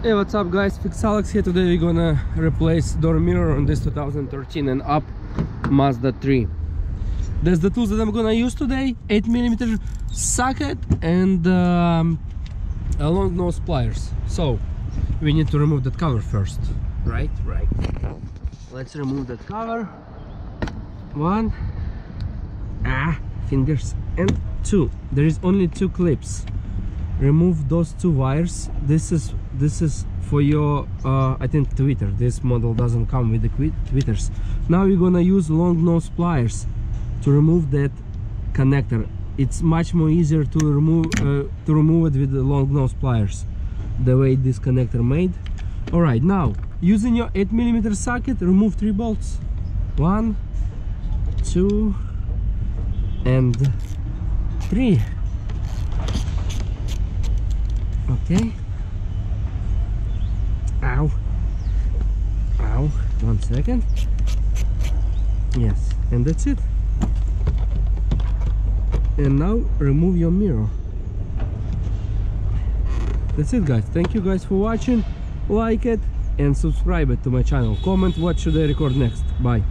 Hey, what's up guys, Fix Alex here. Today we're gonna replace door mirror on this 2013 and up Mazda 3. That's the tools that I'm gonna use today: 8mm socket and a long nose pliers. So we need to remove that cover first. Right. Let's remove that cover. One, fingers, and two. There is only two clips. Remove those two wires. This is for your I think tweeter. This model doesn't come with the tweeters. Now we're gonna use long nose pliers to remove that connector. It's much more easier to remove it with the long nose pliers, the way this connector made. All right, now using your 8mm socket, remove 3 bolts. 1, 2, and 3. Okay. Ow. 1 second. Yes, and that's it. And now remove your mirror. That's it guys. Thank you guys for watching. Like it and subscribe it to my channel. Comment what should I record next. Bye.